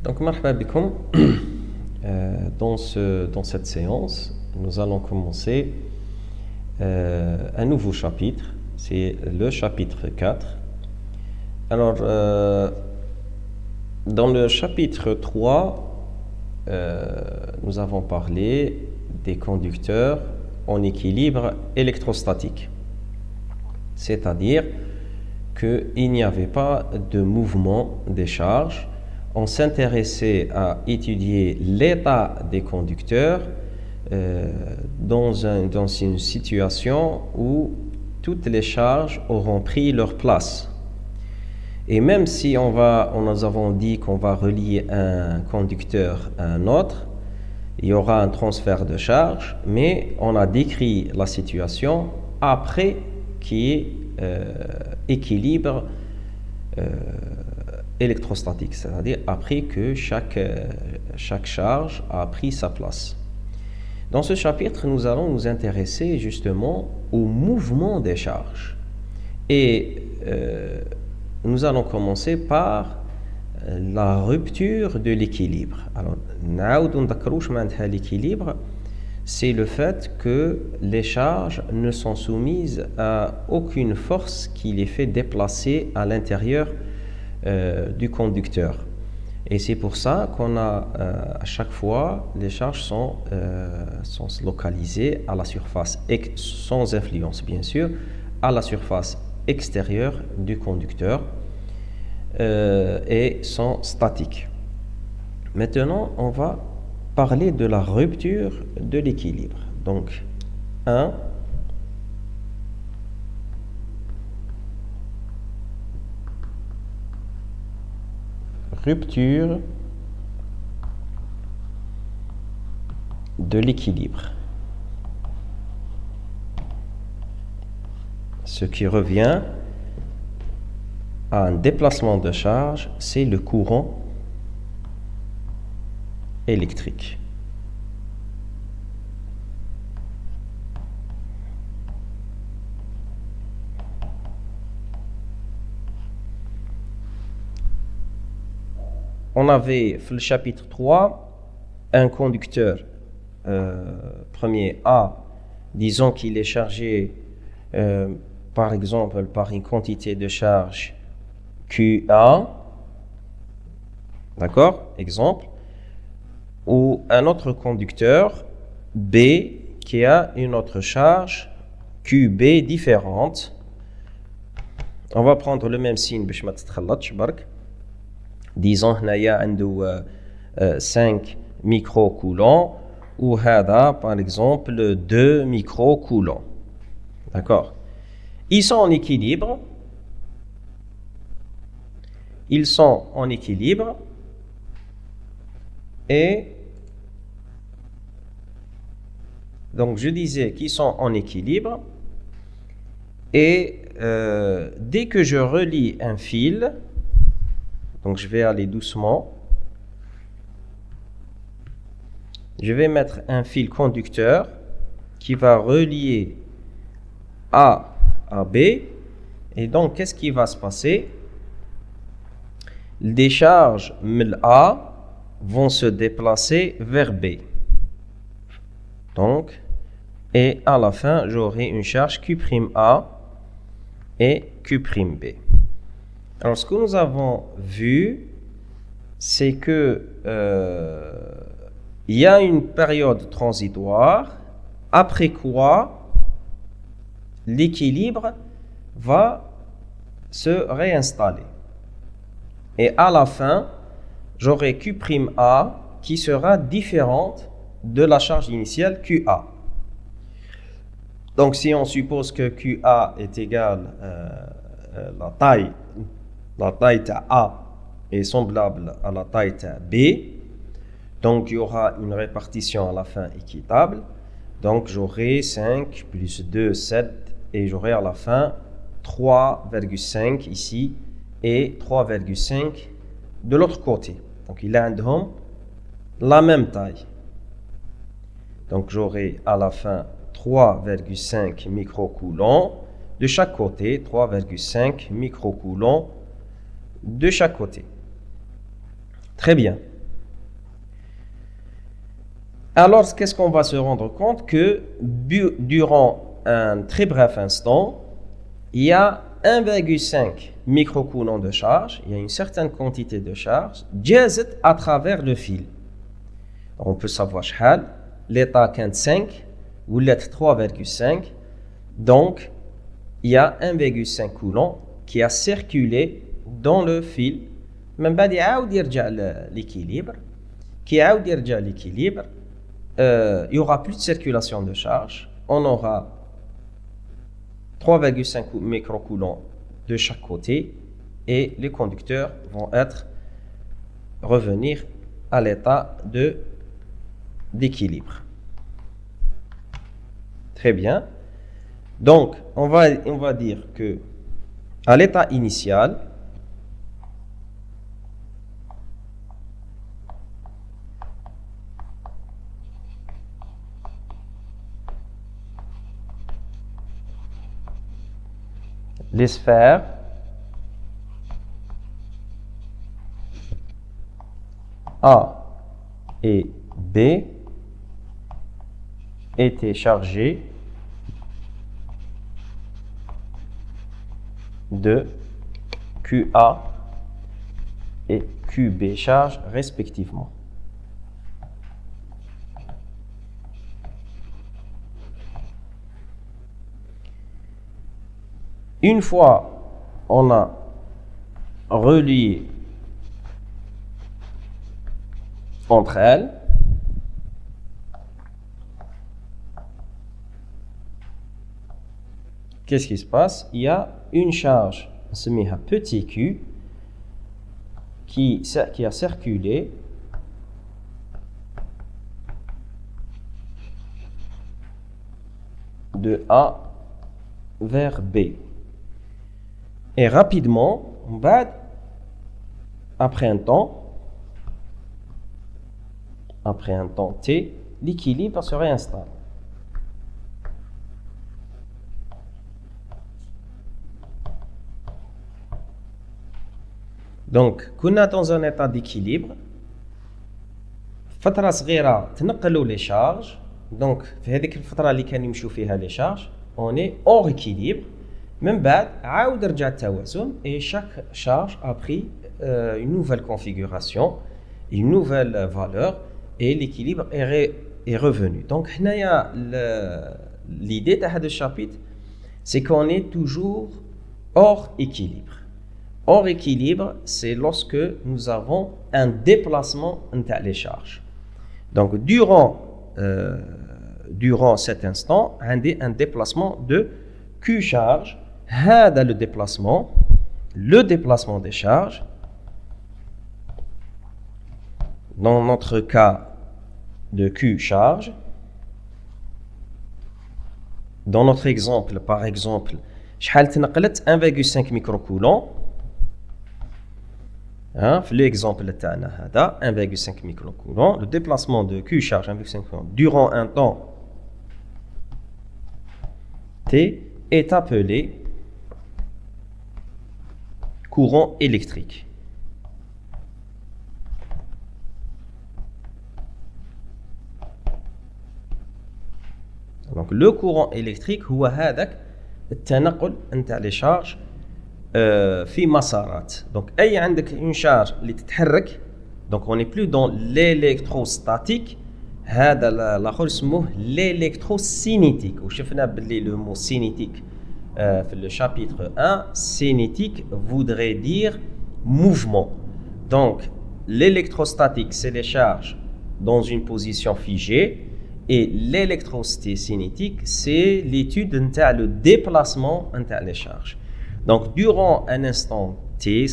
Donc, marhaba bikoum. Dans cette séance, nous allons commencer un nouveau chapitre. C'est le chapitre 4. Alors, dans le chapitre 3, nous avons parlé des conducteurs en équilibre électrostatique. C'est-à-dire qu'il n'y avait pas de mouvement des charges. On s'intéressait à étudier l'état des conducteurs dans une situation où toutes les charges auront pris leur place. Et même si nous avons dit qu'on va relier un conducteur à un autre, il y aura un transfert de charge, mais on a décrit la situation après qu'il y ait équilibre électrostatique, c'est-à-dire après que chaque charge a pris sa place. Dans ce chapitre, nous allons nous intéresser justement au mouvement des charges. Et nous allons commencer par la rupture de l'équilibre. Alors, l'équilibre, c'est le fait que les charges ne sont soumises à aucune force qui les fait déplacer à l'intérieur du conducteur. Et c'est pour ça qu'on a à chaque fois, les charges sont localisées à la surface, sans influence bien sûr, à la surface extérieure du conducteur et sont statiques. Maintenant, on va parler de la rupture de l'équilibre. Donc, 1. Rupture de l'équilibre. Ce qui revient à un déplacement de charge, c'est le courant électrique. On avait, dans le chapitre 3, un conducteur premier A, disons qu'il est chargé par exemple par une quantité de charge QA, d'accord, exemple, ou un autre conducteur B qui a une autre charge QB différente. On va prendre le même signe باش ما تتخلطش برك. Disons هنايا عنده 5 microcoulomb ou هذا par exemple 2 microcoulomb. D'accord. Ils sont en équilibre. Ils sont en équilibre et donc je disais qu'ils sont en équilibre et dès que je relie un fil, donc je vais aller doucement, je vais mettre un fil conducteur qui va relier A à B et donc qu'est-ce qui va se passer? Les charges A vont se déplacer vers B. Donc, et à la fin, j'aurai une charge Q'A et Q'B. Alors, ce que nous avons vu, c'est que il y a une période transitoire, après quoi l'équilibre va se réinstaller. Et à la fin, j'aurai Q'A qui sera différente de la charge initiale QA. Donc, si on suppose que QA est égale la taille de A est semblable à la taille de B, donc il y aura une répartition à la fin équitable. Donc, j'aurai 5 plus 2, 7, et j'aurai à la fin 3,5 ici et 3,5 de l'autre côté. Donc, il a la même taille. Donc, j'aurai à la fin 3,5 microcoulomb de chaque côté, 3,5 microcoulomb de chaque côté. Très bien. Alors, qu'est-ce qu'on va se rendre compte? Que durant un très bref instant, il y a 1,5 microcoulomb de charge, il y a une certaine quantité de charge, جازت à travers le fil. On peut savoir شحال, l'état 5 ou l'état 3,5. Donc, il y a 1,5 coulomb qui a circulé dans le fil. من بعد يعاود يرجع l'équilibre. Qui يعاود يرجع l'équilibre, il n'y aura plus de circulation de charge. On aura 3,5 microcoulombs de chaque côté et les conducteurs vont revenir à l'état d'équilibre. Très bien. Donc, on va dire que à l'état initial, les sphères A et B étaient chargées de QA et QB charges respectivement. Une fois on a relié entre elles, qu'est-ce qui se passe? Il y a une charge, on se met à petit q, qui a circulé de A vers B. Et rapidement, après un temps t, l'équilibre se réinstalle. Donc, كنا dans un état d'équilibre. فترة صغيرة تنقلوا les charges. Donc, في هذيك الفترة اللي كانوا يمشوا فيها les charges, on est hors équilibre. من بعد عاود رجع التوازن et chaque charge a pris une nouvelle configuration, une nouvelle valeur et l'équilibre est revenu. Donc, l'idée de ce chapitre, c'est qu'on est toujours hors équilibre. Hors équilibre, c'est lorsque nous avons un déplacement entre les charges. Donc, durant cet instant, on a un déplacement de Q charge. هذا le déplacement des charges. Dans notre cas de Q charge, dans notre exemple, par exemple, شحال تنقلت 1,5 microcoulomb. في l'exemple تاعنا هذا 1,5 microcoulomb, le déplacement de Q charge 1,5 microcoulomb durant un temps T est appelé courant électrique. Donc le courant électrique هو هذاك التنقل نتاع لي شارج في مسارات. Donc اي عندك une charge اللي تتحرك, donc on n'est plus dans l'électrostatique, هذا الاخر اسمه l'électrocinétique. وشفنا باللي le mot cinétique في le chapitre 1, cinétique voudrait dire mouvement. Donc l'électrostatique, c'est les charges dans une position figée, et l'électrocinétique, c'est l'étude de le déplacement entre les charges. Donc durant un instant t,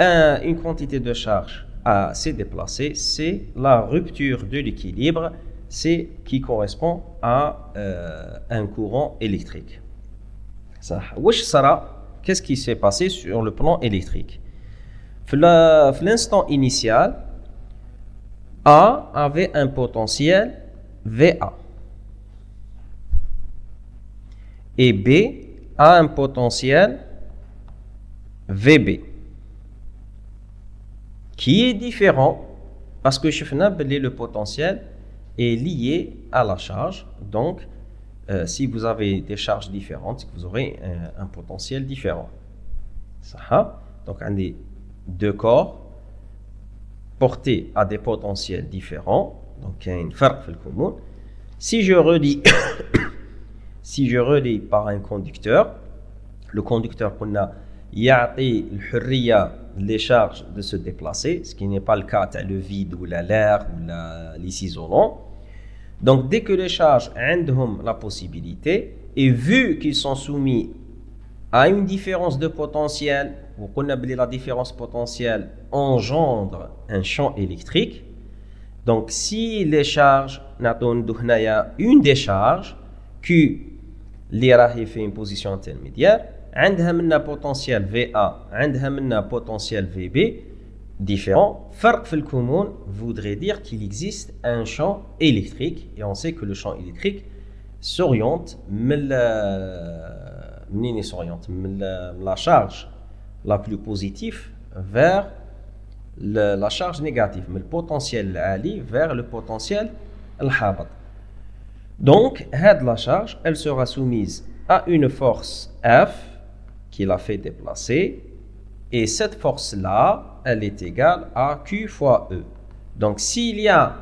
une quantité de charge s'est déplacée, c'est la rupture de l'équilibre, c'est qui correspond à un courant électrique. Qu'est-ce qui s'est passé sur le plan électrique? L'instant initial, A avait un potentiel VA et B a un potentiel VB qui est différent parce que je fais le potentiel est lié à la charge. Donc, si vous avez des charges différentes, vous aurez un potentiel différent. Ça. Donc, on a deux corps portés à des potentiels différents. Donc, il y a une différence commun. Si je relie par un conducteur, le conducteur qu'on a يعطي الحرية les charges de se déplacer, ce qui n'est pas le cas le vide ou l'air ou les isolants. Donc dès que les charges ont la possibilité, et vu qu'ils sont soumis à une différence de potentiel, ou qu'on appelle la différence potentielle engendre un champ électrique. Donc si les charges une des charges Q اللي راهي في une position intermédiaire عندها منا potentiel VA عندها منا potentiel VB différent. فرق في الكمون voudrait dire qu'il existe un champ électrique et on sait que le champ électrique s'oriente منين s'oriente la charge la plus positive vers la charge négative, mais le potentiel Ali vers le potentiel الهابط. Donc, la charge, elle sera soumise à une force F qui l'a fait déplacer, et cette force-là, elle est égale à Q fois E. Donc, s'il y a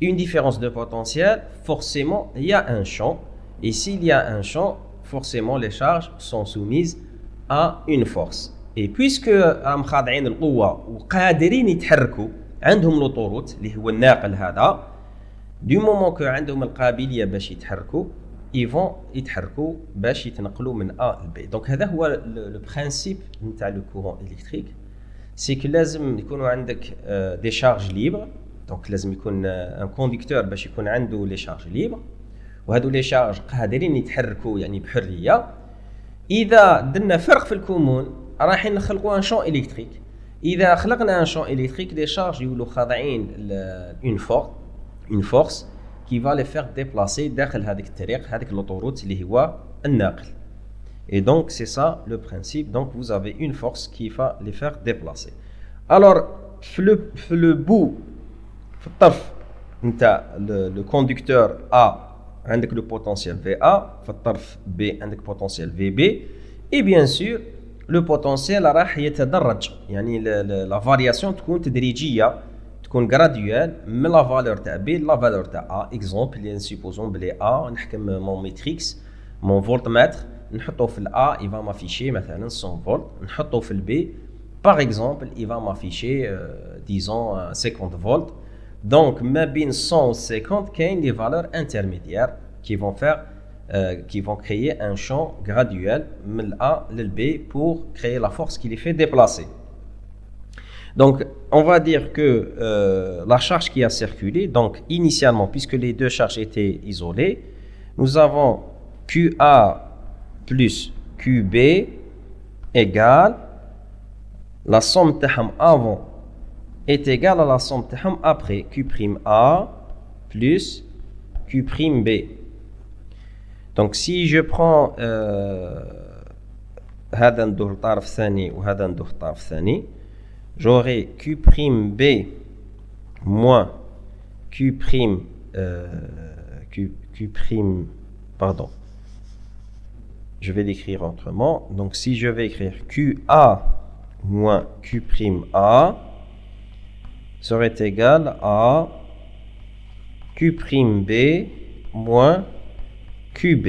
une différence de potentiel, forcément, il y a un champ, et s'il y a un champ, forcément, les charges sont soumises à une force. Et puisque راهم خاضعين القوة وقادرين يتحركوا عندهم l'autoroute اللي هو الناقل هذا du moment que عندهم القابلية باش يتحركوا ils vont يتحركوا باش يتنقلوا من A ل B. Donc هذا هو le principe نتاع le courant électrique, c'est que لازم يكونوا عندك des charges libres. Donc لازم يكون un conducteur باش يكون عنده les charges libres, وهذو les charges قادرين يتحركوا يعني بحرية. إذا درنا فرق في الكمون راح نخلقوا un champ électrique. إذا خلقنا un champ électrique, les charges يولوا خاضعين une force qui va les faire déplacer داخل هذيك الطريق هذيك l'autoroute اللي هو الناقل. Et donc c'est ça le principe. Donc vous avez une force qui va les faire déplacer. Alors le bout في الطرف نتاع le conducteur A عندك le potentiel VA, في الطرف B عندك potentiel VB, et bien sûr le potentiel راح يتدرج يعني la variation تكون تدريجية تكون graduelle من la valeur تاع B la valeur تاع A. Exemple اللي supposons بلي A نحكم mon matrix mon voltmètre نحطه في A il va m'afficher مثلا 100 volts, نحطه في B par exemple il va m'afficher disons 50 volts. Donc ما بين 100 et 50 كاين des valeurs intermédiaires qui vont créer un champ graduel من A le B pour créer la force qui les fait déplacer. Donc on va dire que la charge qui a circulé, donc initialement puisque les deux charges étaient isolées, nous avons QA plus QB égale la somme تاعهم avant est égale à la somme تاعهم après Q'A plus Q'B. Donc si je prends هذا ندور طرف ثاني وهذا ندور طرف ثاني, j'aurai Q'B moins pardon, je vais l'écrire autrement. Donc si je vais écrire QA moins Q'A serait égal à Q'B moins QB.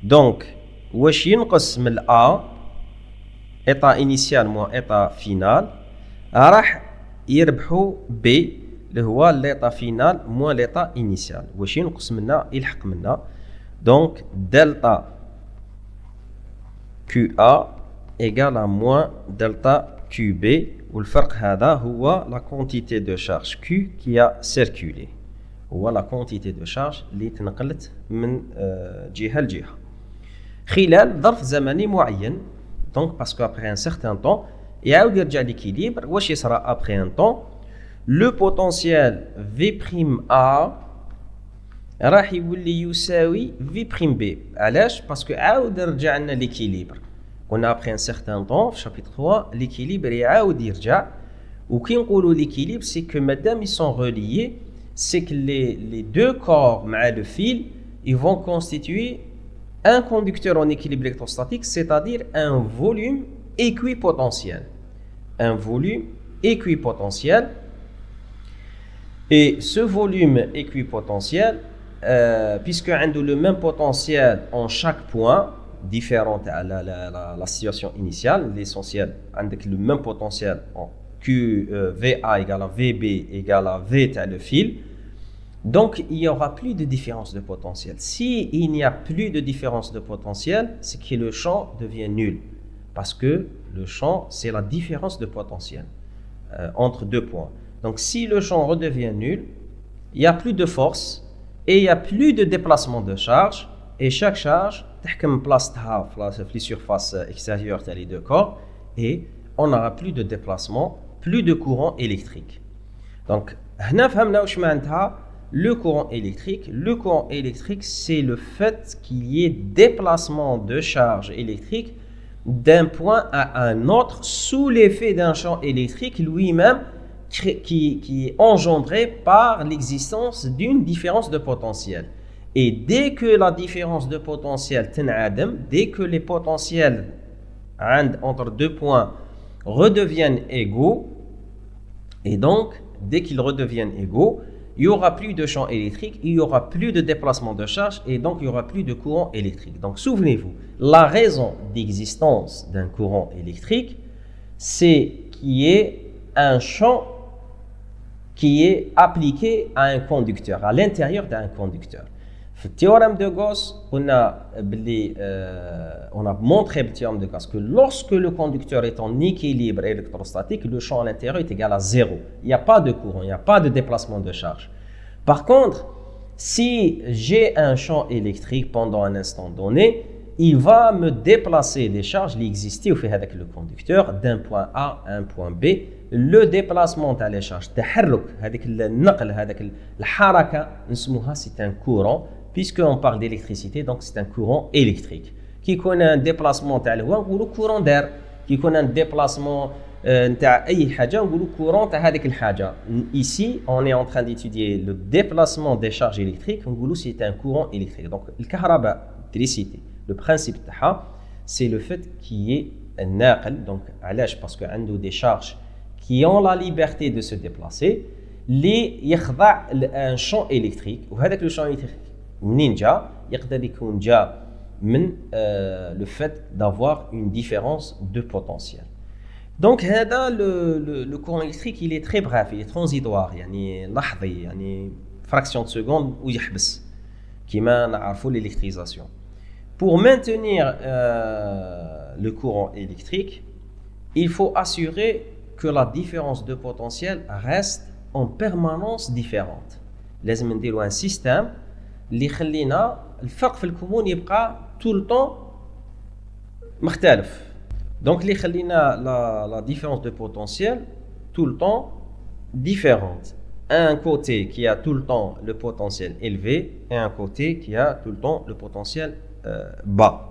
Donc واش ينقص من A état initial moins état final راح يربحوا B اللي هو l'état final moins l'état initial. واش ينقص منا يلحق منا. Donc delta QA égale à moins delta QB, والفرق هذا هو la quantité de charge Q qui a circulé, هو la quantité de charge اللي تنقلت من جهة لجهة خلال ظرف زمني معين. Donc parce qu'après un certain temps يعاود يرجع l'équilibre. واش يصرى après un temps, le potentiel V'A راح يولي يساوي V'B. علاش؟ parce que عاود رجع لنا l'équilibre. On a après un certain temps, chapitre 3, l'équilibre يعاود يرجع. وكي نقولوا l'équilibre, c'est que madame ils sont reliés, c'est que les deux corps, le fil, ils vont constituer un conducteur en équilibre électrostatique, c'est-à-dire un volume équipotentiel. Un volume équipotentiel. Et ce volume équipotentiel, puisque on a le même potentiel en chaque point, différent à la situation initiale, l'essentiel, on a le même potentiel en VA égale à VB égale à V le fil. Donc, il n'y aura plus de différence de potentiel. S'il n'y a plus de différence de potentiel, c'est que le champ devient nul. Parce que le champ, c'est la différence de potentiel entre deux points. Donc, si le champ redevient nul, il n'y a plus de force et il n'y a plus de déplacement de charge. Et chaque charge, place les surfaces extérieures des deux corps et on n'aura plus de déplacement, plus de courant électrique. Donc, le courant électrique, c'est le fait qu'il y ait déplacement de charge électrique d'un point à un autre sous l'effet d'un champ électrique lui-même qui est engendré par l'existence d'une différence de potentiel. Et dès que la différence de potentiel t'enadem, dès que les potentiels entre deux points redeviennent égaux, et donc dès qu'ils redeviennent égaux, il n'y aura plus de champ électrique, il n'y aura plus de déplacement de charge et donc il n'y aura plus de courant électrique. Donc souvenez-vous, la raison d'existence d'un courant électrique, c'est qu'il y ait un champ qui est appliqué à un conducteur, à l'intérieur d'un conducteur. Dans le théorème de Gauss, on a montré le théorème de Gauss que lorsque le conducteur est en équilibre électrostatique, le champ à l'intérieur est égal à 0. Il n'y a pas de courant, il n'y a pas de déplacement de charge. Par contre, si j'ai un champ électrique pendant un instant donné, il va me déplacer des charges qui existaient avec le conducteur d'un point A à un point B. Le déplacement de les charges, c'est un courant. Puisqu'on parle d'électricité, donc c'est un courant électrique. Qui connaît un déplacement, on dit courant d'air. Qui connaît un déplacement, on dit courant d'air. Ici, on est en train d'étudier le déplacement des charges électriques. On dit c'est un courant électrique. Donc, l'électricité, le principe, c'est le fait qu'il y ait un naql. Donc, parce qu'il y a des charges qui ont la liberté de se déplacer. Il y a un champ électrique. Et le champ électrique, le fait d'avoir une différence de potentiel. Donc le courant électrique, il est très bref, il est transitoire, fraction de seconde où il يحبس كما نعرفوا l'électrisation. Pour maintenir le courant électrique, il faut assurer que la différence de potentiel reste en permanence différente. لازم نديروا un système اللي يخلينا الفرق في الكمون يبقى tout le temps مختلف. Donc اللي يخلينا la différence de potentiel tout le temps différente. Un côté qui a tout le temps le potentiel élevé et un côté qui a tout le temps le potentiel bas.